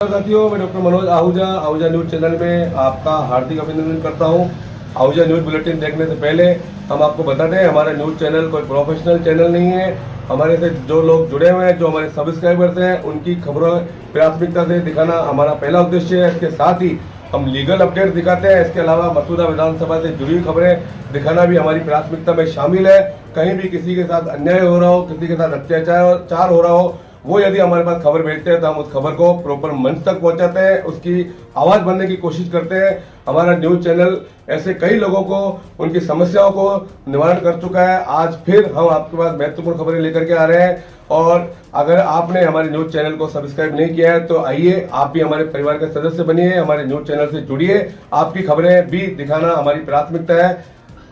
साथियों, मैं doctor Manoj Ahuja Ahuja news channel में आपका हार्दिक अभिनंदन करता हूं। आहूजा न्यूज बुलेटिन देखने से पहले हम आपको बता दें, हमारा न्यूज चैनल कोई प्रोफेशनल चैनल नहीं है। हमारे से जो लोग जुड़े हुए हैं, जो हमारे सब्सक्राइबर्स हैं, उनकी खबरों प्राथमिकता से दिखाना हमारा पहला उद्देश्य है। इसके साथ ही हम लीगल अपडेट दिखाते हैं। इसके अलावा मसूदा विधानसभा से जुड़ी हुई खबरें दिखाना भी हमारी प्राथमिकता में शामिल है। कहीं भी किसी के साथ अन्याय हो रहा हो, किसी के साथ अत्याचार हो रहा हो, वो यदि हमारे पास खबर भेजते हैं तो हम उस खबर को प्रॉपर मंच तक पहुंचाते हैं, उसकी आवाज बनने की कोशिश करते हैं। हमारा न्यूज चैनल ऐसे कई लोगों को उनकी समस्याओं को निवारण कर चुका है। आज फिर हम आपके पास महत्वपूर्ण खबरें लेकर के आ रहे हैं। और अगर आपने हमारे न्यूज चैनल को सब्सक्राइब नहीं किया है तो आइए, आप भी हमारे परिवार के सदस्य बनिए, हमारे न्यूज चैनल से जुड़िए। आपकी खबरें भी दिखाना हमारी प्राथमिकता है।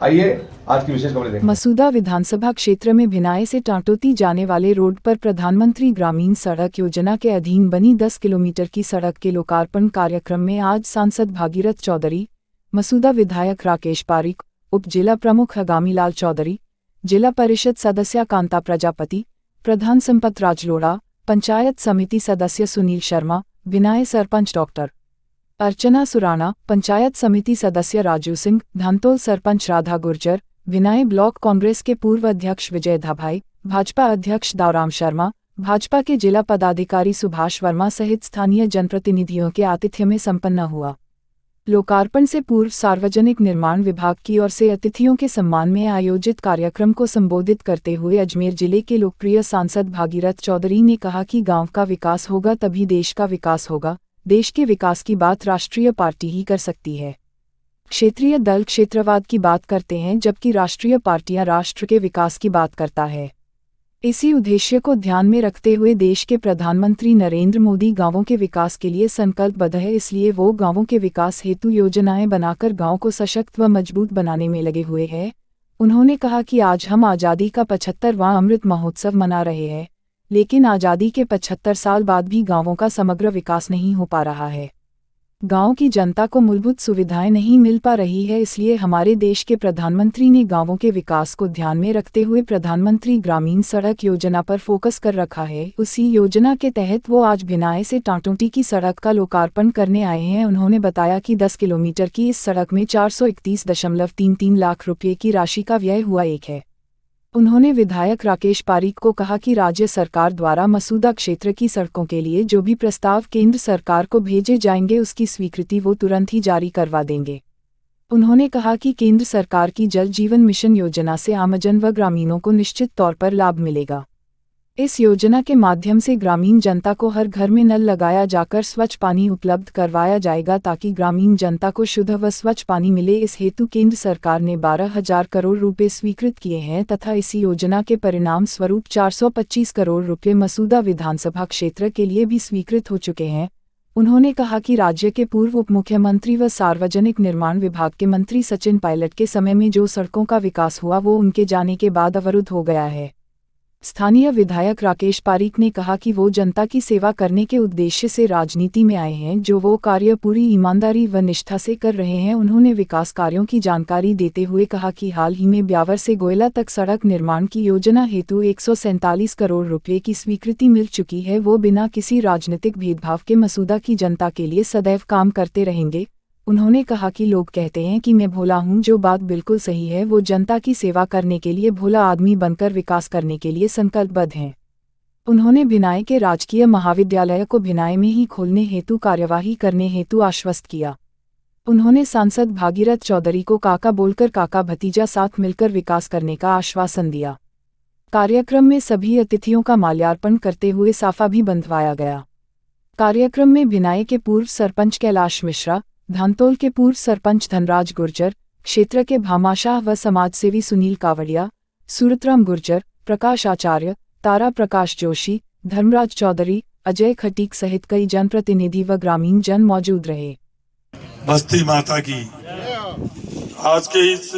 आइए आज की विशेष खबरें देखें। मसूदा विधानसभा क्षेत्र में भिनाई से टाटोती जाने वाले रोड पर प्रधानमंत्री ग्रामीण सड़क योजना के अधीन बनी 10 किलोमीटर की सड़क के लोकार्पण कार्यक्रम में आज सांसद भागीरथ चौधरी, मसूदा विधायक राकेश पारिक, उप जिला प्रमुख आगामी लाल चौधरी, जिला परिषद सदस्य कांता प्रजापति, प्रधान संपत राजलोड़ा, पंचायत समिति सदस्य सुनील शर्मा, भिनाई सरपंच डॉक्टर अर्चना सुराणा, पंचायत समिति सदस्य राजू सिंह, धानतोल सरपंच राधा गुर्जर, भिनाई ब्लॉक कांग्रेस के पूर्व अध्यक्ष विजय धाभाई, भाजपा अध्यक्ष दावराम शर्मा, भाजपा के जिला पदाधिकारी सुभाष वर्मा सहित स्थानीय जनप्रतिनिधियों के आतिथ्य में संपन्न हुआ। लोकार्पण से पूर्व सार्वजनिक निर्माण विभाग की ओर से अतिथियों के सम्मान में आयोजित कार्यक्रम को संबोधित करते हुए अजमेर जिले के लोकप्रिय सांसद भागीरथ चौधरी ने कहा कि गांव का विकास होगा तभी देश का विकास होगा। देश के विकास की बात राष्ट्रीय पार्टी ही कर सकती है। क्षेत्रीय दल क्षेत्रवाद की बात करते हैं, जबकि राष्ट्रीय पार्टियां राष्ट्र के विकास की बात करता है। इसी उद्देश्य को ध्यान में रखते हुए देश के प्रधानमंत्री नरेंद्र मोदी गांवों के विकास के लिए संकल्पबद्ध है। इसलिए वो गांवों के विकास हेतु योजनाएं बनाकर गांव को सशक्त व मजबूत बनाने में लगे हुए हैं। उन्होंने कहा कि आज हम आज़ादी का 75वां अमृत महोत्सव मना रहे हैं, लेकिन आज़ादी के 75 साल बाद भी गांवों का समग्र विकास नहीं हो पा रहा है। गांव की जनता को मूलभूत सुविधाएं नहीं मिल पा रही है। इसलिए हमारे देश के प्रधानमंत्री ने गांवों के विकास को ध्यान में रखते हुए प्रधानमंत्री ग्रामीण सड़क योजना पर फोकस कर रखा है। उसी योजना के तहत वो आज भिनाई से टाटोटी की सड़क का लोकार्पण करने आए हैं। उन्होंने बताया कि 10 किलोमीटर की इस सड़क में 431.33 लाख रुपये की राशि का व्यय हुआ है। उन्होंने विधायक राकेश पारिक को कहा कि राज्य सरकार द्वारा मसूदा क्षेत्र की सड़कों के लिए जो भी प्रस्ताव केंद्र सरकार को भेजे जाएंगे, उसकी स्वीकृति वो तुरंत ही जारी करवा देंगे। उन्होंने कहा कि केंद्र सरकार की जल जीवन मिशन योजना से आमजन व ग्रामीणों को निश्चित तौर पर लाभ मिलेगा। इस योजना के माध्यम से ग्रामीण जनता को हर घर में नल लगाया जाकर स्वच्छ पानी उपलब्ध करवाया जाएगा, ताकि ग्रामीण जनता को शुद्ध व स्वच्छ पानी मिले। इस हेतु केंद्र सरकार ने 12,000 करोड़ रुपए स्वीकृत किए हैं तथा इसी योजना के परिणाम स्वरूप 425 करोड़ रुपए मसूदा विधानसभा क्षेत्र के लिए भी स्वीकृत हो चुके हैं। उन्होंने कहा कि राज्य के पूर्व उप मुख्यमंत्री व सार्वजनिक निर्माण विभाग के मंत्री सचिन पायलट के समय में जो सड़कों का विकास हुआ वो उनके जाने के बाद अवरुद्ध हो गया है। स्थानीय विधायक राकेश पारिक ने कहा कि वो जनता की सेवा करने के उद्देश्य से राजनीति में आए हैं, जो वो कार्य पूरी ईमानदारी व निष्ठा से कर रहे हैं। उन्होंने विकास कार्यों की जानकारी देते हुए कहा कि हाल ही में ब्यावर से गोयला तक सड़क निर्माण की योजना हेतु 147 करोड़ रुपये की स्वीकृति मिल चुकी है। वो बिना किसी राजनीतिक भेदभाव के मसूदा की जनता के लिए सदैव काम करते रहेंगे। उन्होंने कहा कि लोग कहते हैं कि मैं भोला हूं, जो बात बिल्कुल सही है। वो जनता की सेवा करने के लिए भोला आदमी बनकर विकास करने के लिए संकल्पबद्ध हैं। उन्होंने भिनाई के राजकीय महाविद्यालय को भिनाई में ही खोलने हेतु कार्यवाही करने हेतु आश्वस्त किया। उन्होंने सांसद भागीरथ चौधरी को काका बोलकर काका भतीजा साथ मिलकर विकास करने का आश्वासन दिया। कार्यक्रम में सभी अतिथियों का माल्यार्पण करते हुए साफा भी बंधवाया गया। कार्यक्रम में भिनाई के पूर्व सरपंच कैलाश मिश्रा, धानतोल के पूर्व सरपंच धनराज गुर्जर, क्षेत्र के भामाशाह व समाजसेवी सुनील कावड़िया, सूरतराम गुर्जर, प्रकाश आचार्य, तारा प्रकाश जोशी, धर्मराज चौधरी, अजय खटीक सहित कई जनप्रतिनिधि व ग्रामीण जन मौजूद रहे। बस्ती माता की आज के इस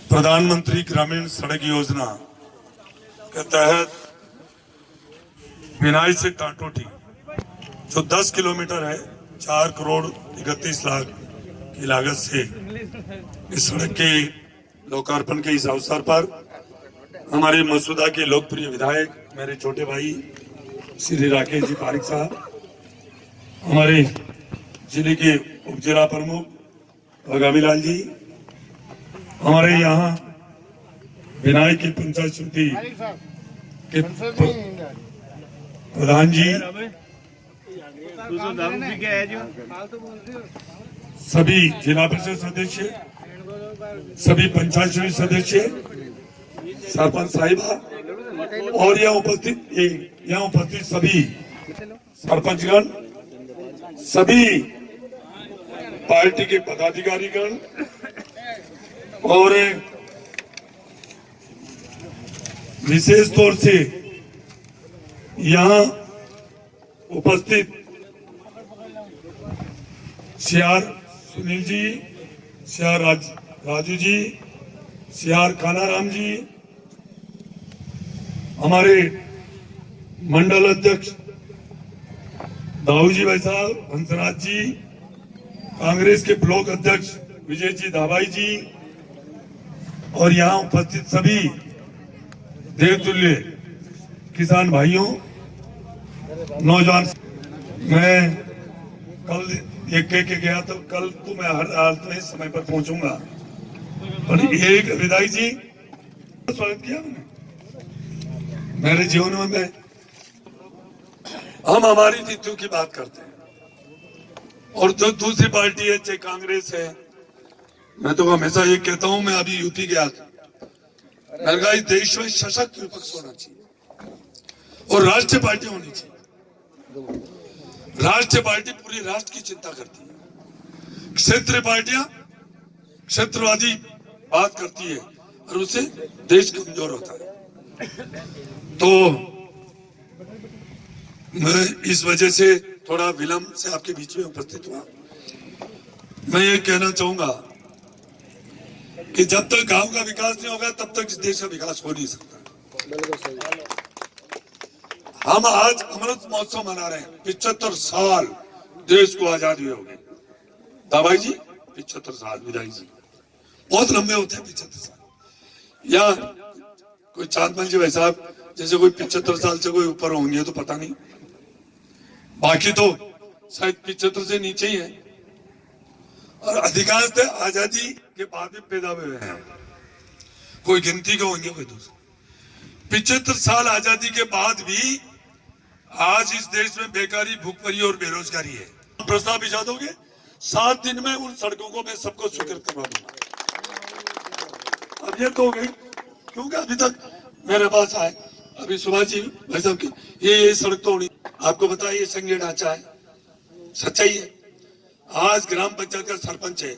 प्रधानमंत्री ग्रामीण सड़क योजना के तहत भिनाई से टाटोटी जो 10 किलोमीटर है, 4 करोड़ 31 लाख की लागत से इस सड़क के लोकार्पण के इस अवसर पर हमारे मसूदा के लोकप्रिय विधायक मेरे छोटे भाई श्री राकेश जी पारिक साहब हमारे जिले के उप जिला प्रमुख आगामी लाल जी, हमारे यहाँ विनायक की पंचायत समिति के प्रधान जी, सभी जिला परिषद सदस्य, सभी पंचायत समिति सदस्य, सरपंच साहिबा और यहाँ उपस्थित सभी सरपंचगण, सभी पार्टी के पदाधिकारीगण और विशेष तौर से यहाँ उपस्थित CR Sunil ji, CR Raju ji, CR Kanaram जी, हमारे मंडल अध्यक्ष दाऊजी भाई साहब, हंसराज जी, कांग्रेस के ब्लॉक अध्यक्ष विजय जी धाबाई जी और यहाँ उपस्थित सभी देवतुल्य किसान भाइयों, नौजवान। मैं कल ये कह के गया तो कल तो मैं हर हालत में समय पर पहुंचूंगा, और एक विदाई जी स्वागत किया मैंने मेरे जीवन में। हम हमारी नीतियों की बात करते हैं और जो दूसरी पार्टी है, चाहे कांग्रेस है, मैं तो हमेशा ये कहता हूं, मैं अभी यूपी गया था, मैंने कहा इस देश में सशक्त विपक्ष होना चाहिए और राष्ट्रीय पार्टी होनी चाहिए। राष्ट्रीय पार्टी पूरी राष्ट्र की चिंता करती है, क्षेत्रीय पार्टियां क्षेत्रवादी बात करती है और उससे देश कमजोर होता है। तो मैं इस वजह से थोड़ा विलंब से आपके बीच में उपस्थित हुआ। मैं ये कहना चाहूंगा कि जब तक गांव का विकास नहीं होगा तब तक इस देश का विकास हो नहीं सकता। हम आज अमृत महोत्सव मना रहे हैं, 75 साल देश को आजादी हो गई। दाबाई जी 75 साल, विदाई जी बहुत लंबे होते हैं 75 साल। या कोई चांदमल जी भाई साहब जैसे कोई 75 साल से कोई ऊपर होंगे तो पता नहीं, बाकी तो शायद 75 से नीचे ही है और अधिकांश आजादी के बाद भी पैदा हुए हैं, कोई गिनती के होंगे कोई दूसरे। 75 साल आजादी के बाद भी आज इस देश में बेकारी, भूखमरी और बेरोजगारी है। प्रस्ताव भिजा दोगे 7 दिन में उन सड़कों को मैं सबको स्वीकृत करवा दूंगा। अब ये तो हो गई, क्योंकि अभी तक मेरे पास आए अभी सुभाष जी भाई साहब की ये सड़क तो होनी, आपको पता है ये संघीय ढांचा है, सच्चाई है। आज ग्राम पंचायत का सरपंच है,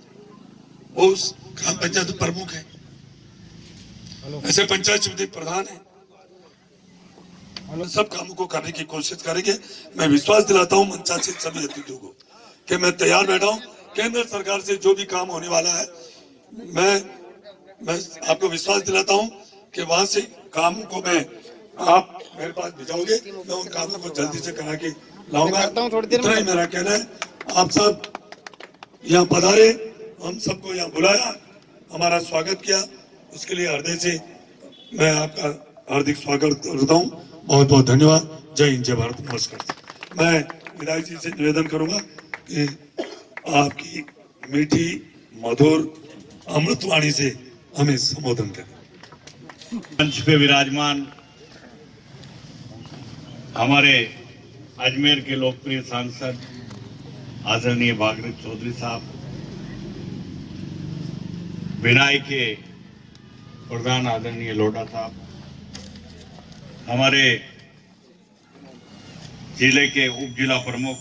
वो उस ग्राम पंचायत प्रमुख है, ऐसे पंचायत समिति प्रधान है। सब कामों को करने की कोशिश करेंगे। मैं विश्वास दिलाता हूं मंचासीन सभी अतिथियों को कि मैं तैयार बैठा हूं। केंद्र सरकार से जो भी काम होने वाला है, मैं आपको विश्वास दिलाता हूं कि वहां से कामों को मैं आप मेरे पास भिजाओगे, मैं उन कामों को जल्दी से करा के लाऊंगा। इतना ही मेरा कहना है। आप सब यहाँ पधारे, हम सबको यहाँ बुलाया, हमारा स्वागत किया, उसके लिए हृदय से मैं आपका हार्दिक स्वागत करता हूँ। बहुत बहुत धन्यवाद। जय हिंद, जय भारत, नमस्कार। मैं विधायक जी से निवेदन करूंगा कि आपकी मीठी मधुर अमृतवाणी से हमें संबोधन करें। मंच पे विराजमान हमारे अजमेर के लोकप्रिय सांसद आदरणीय भागीरथ चौधरी साहब, विनायक के प्रधान आदरणीय लोढ़ा साहब, हमारे जिले के उप जिला प्रमुख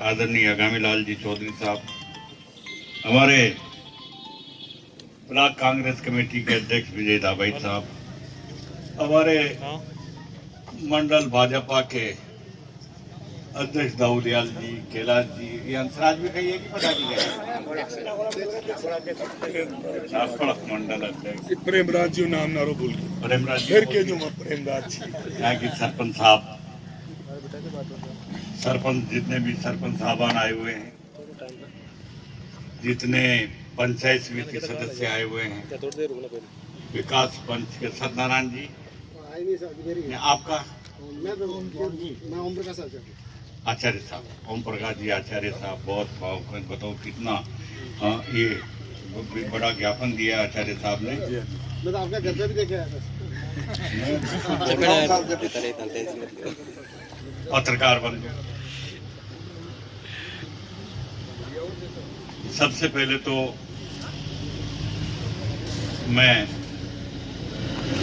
आदरणीय आगामी लाल जी चौधरी साहब, हमारे ब्लॉक कांग्रेस कमेटी के अध्यक्ष विजय धाबाई साहब, हमारे मंडल भाजपा के अध्यक्ष दाऊदयाल जी, कैलाश जी, ये हंसराज भी कहिए कि पता की गए मंडल अध्यक्ष प्रेमराज जी नाम नारो बोल प्रेमराज फिर के जो प्रेमराज जी, यहाँ की सरपंच साहब, सरपंच जितने भी सरपंच साहबान आए हुए हैं, जितने पंचायत समिति सदस्य आए हुए हैं, विकास पंच के सत्यनारायण जी, आपका आचार्य साहब, ओम प्रकाश जी आचार्य साहब, बहुत भावुक, बताओ कितना ये बड़ा ज्ञापन दिया आचार्य साहब ने। मैं तो आपका घर पे भी देखे आया था। पत्रकार बन गए। सबसे पहले तो मैं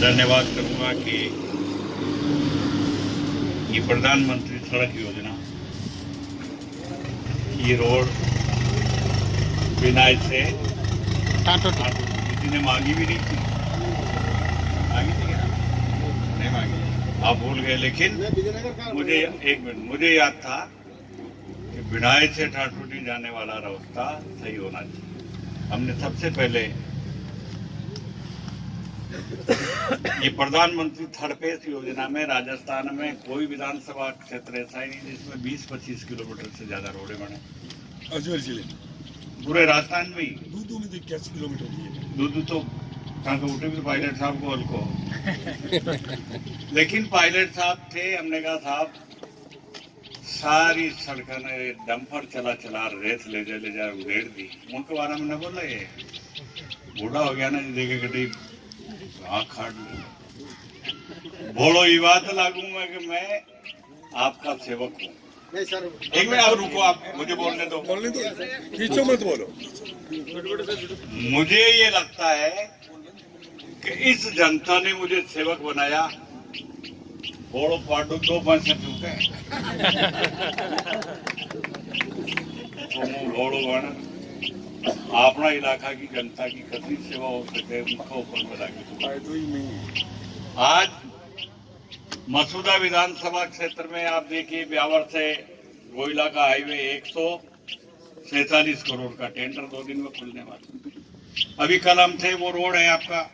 धन्यवाद करूंगा कि ये प्रधानमंत्री सड़क योजना, ये रोड बिना इससे किसी ने मांगी भी नहीं थी। मांगी थी क्या? नहीं मांगी, आप भूल गए। लेकिन मुझे एक मिनट, मुझे याद था कि बिनाई से ठाठोटी जाने वाला रास्ता सही होना चाहिए। हमने सबसे पहले ये प्रधानमंत्री थर्ड फेज योजना में राजस्थान में कोई विधानसभा क्षेत्र ऐसा ही नहीं जिसमें 20-25 किलोमीटर से ज्यादा रोडें बने। अजमेर जिले पूरे राजस्थान में ही दूधू में 21 किलोमीटर दिए। दूध तो कहाँ को उठे भी पायलट साहब को हल्को लेकिन पायलट साहब थे। हमने कहा साहब सारी सड़क ने डंपर चला चला रेत ले जा उधेड़ दी। उनके बारे में न बोला, ये बूढ़ा हो गया ना, देखे गड्डी आँख खाट ली। बोलो ये बात लागूंगा कि मैं आपका सेवक हूँ। नहीं सर, एक मिनट आप रुको, आप मुझे बोलने दो। पीछे मत बोलो। मुझे ये लगता है कि इस जनता ने मुझे सेवक बनाया। बोलो पाटो 2 पैसे चुके बोलो बन अपना इलाका की जनता की कितनी सेवा हो सके उनका ऊपर बता के। आज मसूदा विधानसभा क्षेत्र में आप देखिए, ब्यावर से गोइला का हाईवे 147 करोड़ का टेंडर 2 दिन में खुलने वाला। अभी कल हम थे, वो रोड है आपका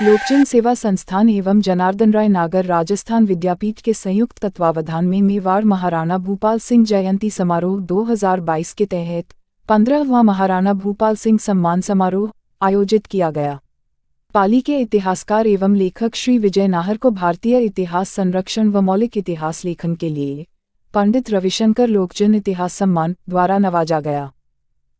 लोकजन सेवा संस्थान एवं जनार्दन राय नागर राजस्थान विद्यापीठ के संयुक्त तत्वावधान में मेवाड़ महाराणा भूपाल सिंह जयंती समारोह 2022 के तहत 15वां महाराणा भूपाल सिंह सम्मान समारोह आयोजित किया गया। पाली के इतिहासकार एवं लेखक श्री विजय नाहर को भारतीय इतिहास संरक्षण व मौलिक इतिहास लेखन के लिए पंडित रविशंकर लोकजन इतिहास सम्मान द्वारा नवाजा गया।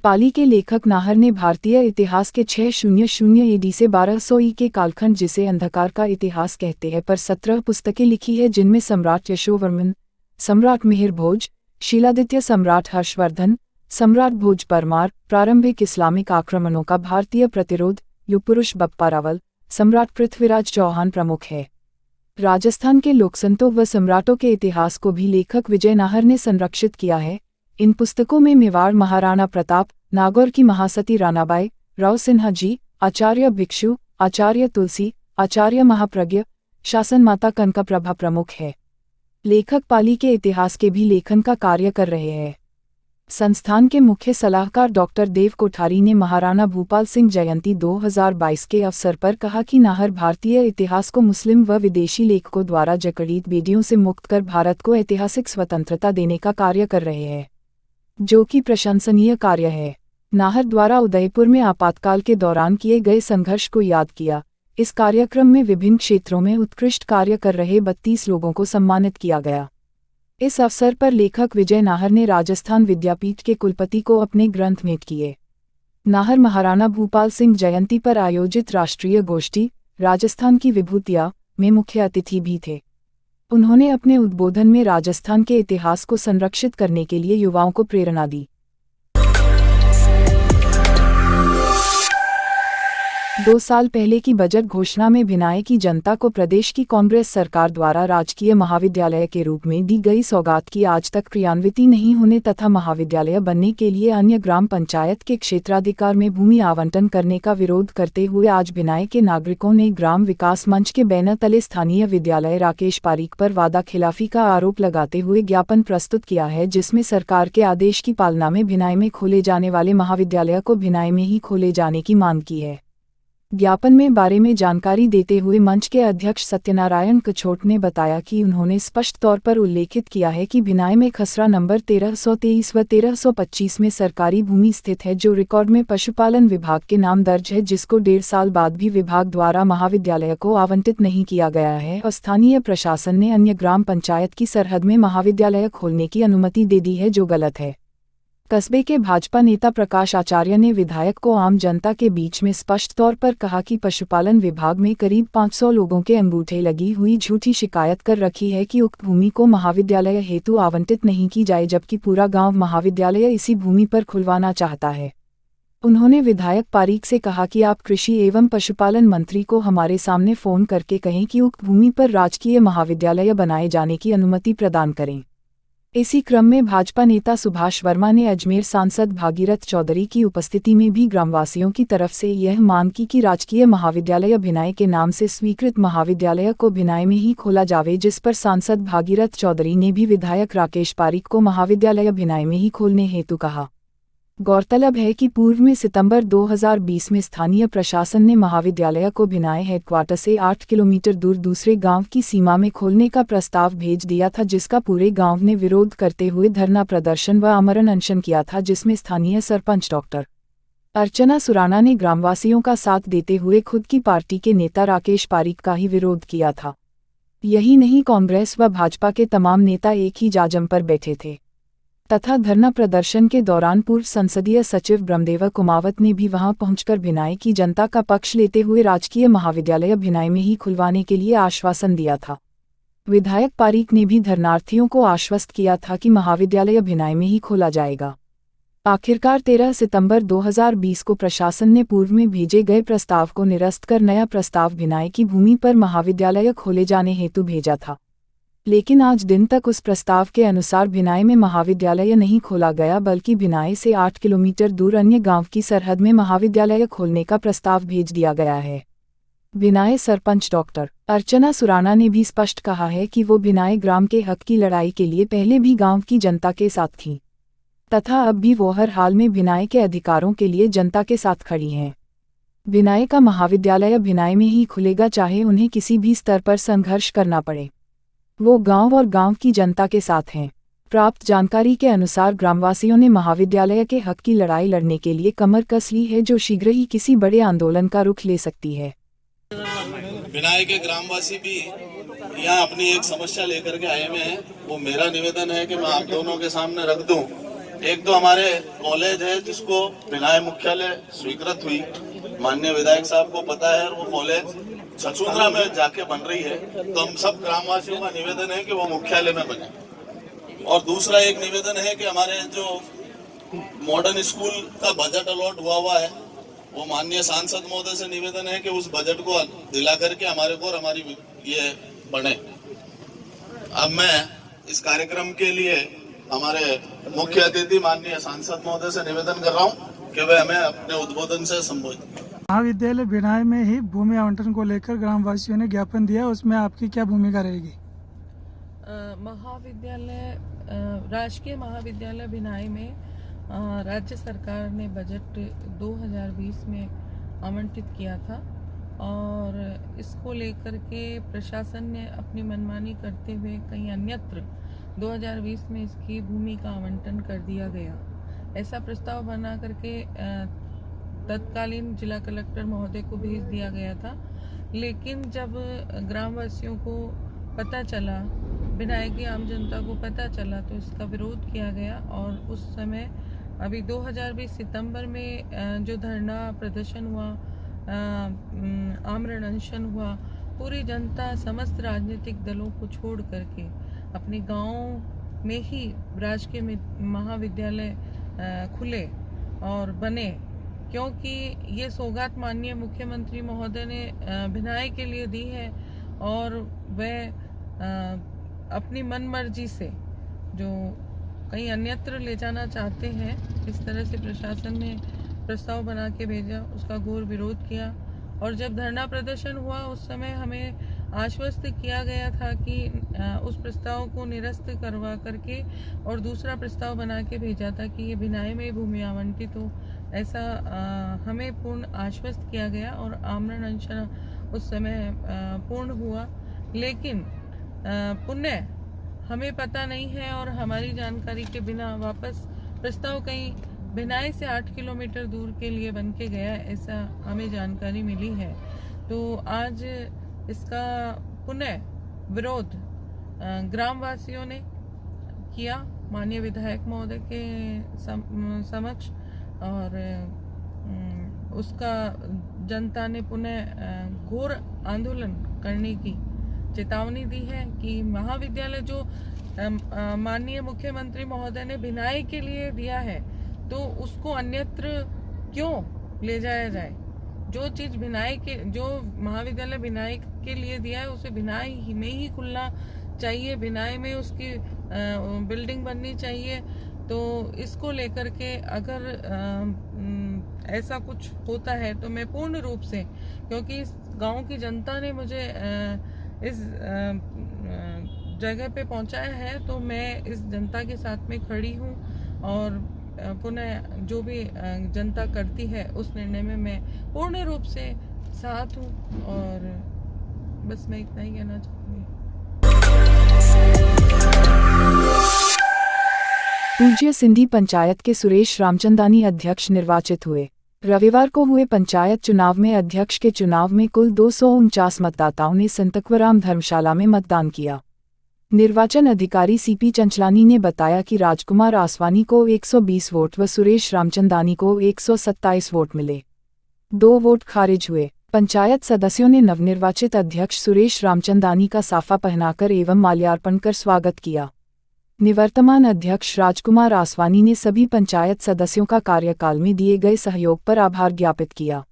पाली के लेखक नाहर ने भारतीय इतिहास के 600 AD से 1200 ई के कालखंड, जिसे अंधकार का इतिहास कहते हैं, पर 17 पुस्तकें लिखी है, जिनमें सम्राट यशोवर्मन, सम्राट मिहिर भोज, शीलादित्य, सम्राट हर्षवर्धन, सम्राट भोज परमार, प्रारंभिक इस्लामिक आक्रमणों का भारतीय प्रतिरोध, युगपुरुष बप्पा रावल, सम्राट पृथ्वीराज चौहान प्रमुख है। राजस्थान के लोकसंतों व सम्राटों के इतिहास को भी लेखक विजय नाहर ने संरक्षित किया है। इन पुस्तकों में मेवाड़ महाराणा प्रताप, नागौर की महासती रानाबाई, राव सिन्हा जी, आचार्य भिक्षु, आचार्य तुलसी, आचार्य महाप्रज्ञ, शासन माता कनका प्रभा प्रमुख है। लेखक पाली के इतिहास के भी लेखन का कार्य कर रहे हैं। संस्थान के मुख्य सलाहकार डॉक्टर देव कोठारी ने महाराणा भूपाल सिंह जयंती 2022 के अवसर पर कहा कि नाहर भारतीय इतिहास को मुस्लिम व विदेशी लेखकों द्वारा जकड़ित बेड़ियों से मुक्त कर भारत को ऐतिहासिक स्वतंत्रता देने का कार्य कर रहे हैं, जो कि प्रशंसनीय कार्य है। नाहर द्वारा उदयपुर में आपातकाल के दौरान किए गए संघर्ष को याद किया। इस कार्यक्रम में विभिन्न क्षेत्रों में उत्कृष्ट कार्य कर रहे 32 लोगों को सम्मानित किया गया। इस अवसर पर लेखक विजय नाहर ने राजस्थान विद्यापीठ के कुलपति को अपने ग्रंथ भेंट किए। नाहर महाराणा भूपाल सिंह जयंती पर आयोजित राष्ट्रीय गोष्ठी राजस्थान की विभूतियां में मुख्य अतिथि भी थे। उन्होंने अपने उद्बोधन में राजस्थान के इतिहास को संरक्षित करने के लिए युवाओं को प्रेरणा दी। 2 साल पहले की बजट घोषणा में भिनाई की जनता को प्रदेश की कांग्रेस सरकार द्वारा राजकीय महाविद्यालय के रूप में दी गई सौगात की आज तक क्रियान्विति नहीं होने तथा महाविद्यालय बनने के लिए अन्य ग्राम पंचायत के क्षेत्राधिकार में भूमि आवंटन करने का विरोध करते हुए आज भिनाई के नागरिकों ने ग्राम विकास मंच के बैनर तले स्थानीय विद्यालय राकेश पारीक पर वादा खिलाफी का आरोप लगाते हुए ज्ञापन प्रस्तुत किया है, जिसमें सरकार के आदेश की पालना में भिनाई में खोले जाने वाले महाविद्यालय को भिनाई में ही खोले जाने की मांग की है। ज्ञापन में बारे में जानकारी देते हुए मंच के अध्यक्ष सत्यनारायण कछोट ने बताया कि उन्होंने स्पष्ट तौर पर उल्लेखित किया है कि भिनाई में खसरा नंबर 1323 व 1325 में सरकारी भूमि स्थित है जो रिकॉर्ड में पशुपालन विभाग के नाम दर्ज है, जिसको 1.5 साल बाद भी विभाग द्वारा महाविद्यालय को आवंटित नहीं किया गया है और स्थानीय प्रशासन ने अन्य ग्राम पंचायत की सरहद में महाविद्यालय खोलने की अनुमति दे दी है, जो गलत है। कस्बे के भाजपा नेता प्रकाश आचार्य ने विधायक को आम जनता के बीच में स्पष्ट तौर पर कहा कि पशुपालन विभाग में करीब 500 लोगों के अंगूठे लगी हुई झूठी शिकायत कर रखी है कि उक्त भूमि को महाविद्यालय हेतु आवंटित नहीं की जाए, जबकि पूरा गांव महाविद्यालय इसी भूमि पर खुलवाना चाहता है। उन्होंने विधायक पारीक से कहा कि आप कृषि एवं पशुपालन मंत्री को हमारे सामने फोन करके कहें कि उक्त भूमि पर राजकीय महाविद्यालय बनाए जाने की अनुमति प्रदान करें। इसी क्रम में भाजपा नेता सुभाष वर्मा ने अजमेर सांसद भागीरथ चौधरी की उपस्थिति में भी ग्रामवासियों की तरफ से यह मांग की कि राजकीय महाविद्यालय भिनाई के नाम से स्वीकृत महाविद्यालय को भिनाई में ही खोला जावे, जिस पर सांसद भागीरथ चौधरी ने भी विधायक राकेश पारीक को महाविद्यालय भिनाई में ही खोलने हेतु कहा। गौरतलब है कि पूर्व में सितंबर 2020 में स्थानीय प्रशासन ने महाविद्यालय को भिनाई हेडक्वार्टर से 8 किलोमीटर दूर दूसरे गांव की सीमा में खोलने का प्रस्ताव भेज दिया था, जिसका पूरे गांव ने विरोध करते हुए धरना प्रदर्शन व आमरण अनशन किया था, जिसमें स्थानीय सरपंच डॉक्टर अर्चना सुराना ने ग्रामवासियों का साथ देते हुए खुद की पार्टी के नेता राकेश पारीक का ही विरोध किया था। यही नहीं, कांग्रेस व भाजपा के तमाम नेता एक ही जाजम पर बैठे थे तथा धरना प्रदर्शन के दौरान पूर्व संसदीय सचिव ब्रह्मदेव कुमावत ने भी वहां पहुंचकर भिनाई की जनता का पक्ष लेते हुए राजकीय महाविद्यालय भिनाई में ही खुलवाने के लिए आश्वासन दिया था। विधायक पारीक ने भी धरनार्थियों को आश्वस्त किया था कि महाविद्यालय भिनाई में ही खोला जाएगा। आखिरकार 13 सितंबर 2020 को प्रशासन ने पूर्व में भेजे गए प्रस्ताव को निरस्त कर नया प्रस्ताव भिनाई की भूमि पर महाविद्यालय खोले जाने हेतु भेजा था, लेकिन आज दिन तक उस प्रस्ताव के अनुसार भिनाई में महाविद्यालय नहीं खोला गया, बल्कि भिनाई से 8 किलोमीटर दूर अन्य गांव की सरहद में महाविद्यालय खोलने का प्रस्ताव भेज दिया गया है। भिनाई सरपंच डॉक्टर अर्चना सुराना ने भी स्पष्ट कहा है कि वो भिनाई ग्राम के हक की लड़ाई के लिए पहले भी गांव की जनता के साथ थीं तथा अब भी वो हर हाल में भिनाई के अधिकारों के लिए जनता के साथ खड़ी हैं। भिनाई का महाविद्यालय भिनाई में ही खुलेगा, चाहे उन्हें किसी भी स्तर पर संघर्ष करना पड़े। वो गांव और गांव की जनता के साथ हैं। प्राप्त जानकारी के अनुसार ग्रामवासियों ने महाविद्यालय के हक की लड़ाई लड़ने के लिए कमर कस ली है, जो शीघ्र ही किसी बड़े आंदोलन का रुख ले सकती है। भिनाई के ग्रामवासी भी यहाँ अपनी एक समस्या लेकर के आए हुए हैं। वो मेरा निवेदन है कि मैं आप दोनों के सामने रख दूं। एक तो हमारे कॉलेज है जिसको भिनाई मुख्यालय स्वीकृत हुई, माननीय विधायक साहब को पता है, वो कॉलेज छछूंद्रा में जाके बन रही है। तो हम सब ग्रामवासियों का निवेदन है कि वो मुख्यालय में बने। और दूसरा एक निवेदन है कि हमारे जो मॉडर्न स्कूल का बजट अलॉट हुआ है, वो माननीय सांसद महोदय से निवेदन है कि उस बजट को दिला करके हमारे को और हमारी ये बने। अब मैं इस कार्यक्रम के लिए हमारे मुख्य अतिथि माननीय सांसद महोदय से निवेदन कर रहा हूँ कि वे हमें अपने उद्बोधन से संबोधित। महाविद्यालय भिनाई में ही भूमि आवंटन को लेकर ग्रामवासियों ने ज्ञापन दिया, उसमें आपकी क्या भूमिका रहेगी? महाविद्यालय राजकीय महाविद्यालय भिनाई में राज्य सरकार ने बजट 2020 में आवंटित किया था और इसको लेकर के प्रशासन ने अपनी मनमानी करते हुए कहीं अन्यत्र 2020 में इसकी भूमि का आवंटन कर दिया गया। ऐसा प्रस्ताव बना करके तत्कालीन जिला कलेक्टर महोदय को भेज दिया गया था, लेकिन जब ग्रामवासियों को पता चला, भिनाई की आम जनता को पता चला, तो इसका विरोध किया गया। और उस समय अभी 2020 सितंबर में जो धरना प्रदर्शन हुआ, आमरण अनशन हुआ, पूरी जनता समस्त राजनीतिक दलों को छोड़ करके अपने गाँव में ही राजकीय महाविद्यालय खुले और बने, क्योंकि ये सौगात माननीय मुख्यमंत्री महोदय ने भिनाई के लिए दी है और वह अपनी मनमर्जी से जो कहीं अन्यत्र ले जाना चाहते हैं, इस तरह से प्रशासन ने प्रस्ताव बना के भेजा, उसका घोर विरोध किया। और जब धरना प्रदर्शन हुआ उस समय हमें आश्वस्त किया गया था कि उस प्रस्ताव को निरस्त करवा करके और दूसरा प्रस्ताव बना के भेजा था कि ये भिनाई में भूमि आवंटित हो, ऐसा हमें पूर्ण आश्वस्त किया गया और आमरण अनशन उस समय पूर्ण हुआ। लेकिन पुनः हमें पता नहीं है और हमारी जानकारी के बिना वापस प्रस्ताव कहीं भिनाई से 8 किलोमीटर दूर के लिए बन के गया, ऐसा हमें जानकारी मिली है। तो आज इसका पुनः विरोध ग्रामवासियों ने किया माननीय विधायक महोदय के समक्ष, और उसका जनता ने पुनः घोर आंदोलन करने की चेतावनी दी है कि महाविद्यालय जो माननीय मुख्यमंत्री महोदय ने भिनाई के लिए दिया है तो उसको अन्यत्र क्यों ले जाया जाए। जो चीज भिनाई के, जो महाविद्यालय भिनाई के लिए दिया है उसे भिनाई में ही खुलना चाहिए, भिनाई में उसकी बिल्डिंग बननी चाहिए। तो इसको लेकर के अगर ऐसा कुछ होता है तो मैं पूर्ण रूप से, क्योंकि इस गांव की जनता ने मुझे इस जगह पे पहुंचाया है, तो मैं इस जनता के साथ में खड़ी हूं और पुनः जो भी जनता करती है उस निर्णय में मैं पूर्ण रूप से साथ हूं। और बस मैं इतना ही कहना चाहूंगी। पूज्य सिंधी पंचायत के सुरेश रामचंदानी अध्यक्ष निर्वाचित हुए। रविवार को हुए पंचायत चुनाव में अध्यक्ष के चुनाव में कुल 249 मतदाताओं ने संतकवराम धर्मशाला में मतदान किया। निर्वाचन अधिकारी सीपी चंचलानी ने बताया कि राजकुमार आसवानी को 120 वोट व सुरेश रामचंदानी को 127 वोट मिले। 2 वोट खारिज हुए। पंचायत सदस्यों ने नवनिर्वाचित अध्यक्ष सुरेश रामचंदानी का साफा पहनाकर एवं माल्यार्पण कर स्वागत किया। निवर्तमान अध्यक्ष राजकुमार आसवानी ने सभी पंचायत सदस्यों का कार्यकाल में दिए गए सहयोग पर आभार ज्ञापित किया।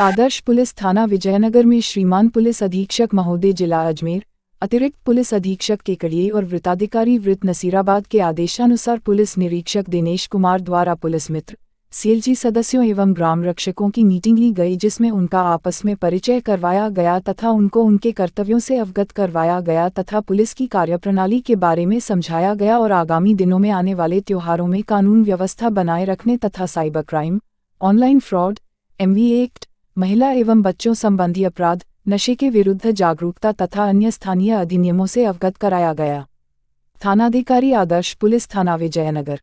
आदर्श पुलिस थाना विजयनगर में श्रीमान पुलिस अधीक्षक महोदय जिला अजमेर, अतिरिक्त पुलिस अधीक्षक केकड़िए और वृत्ताधिकारी वृत्त नसीराबाद के आदेशानुसार पुलिस निरीक्षक दिनेश कुमार द्वारा पुलिस मित्र, सीएलजी सदस्यों एवं ग्राम रक्षकों की मीटिंग ली गई, जिसमें उनका आपस में परिचय करवाया गया तथा उनको उनके कर्तव्यों से अवगत करवाया गया तथा पुलिस की कार्यप्रणाली के बारे में समझाया गया और आगामी दिनों में आने वाले त्योहारों में कानून व्यवस्था बनाए रखने तथा cyber crime, online fraud, MV act, महिला एवं बच्चों संबंधी अपराध, नशे के विरुद्ध जागरूकता तथा अन्य स्थानीय अधिनियमों से अवगत कराया गया। थानाधिकारी आदर्श पुलिस थाना विजयनगर।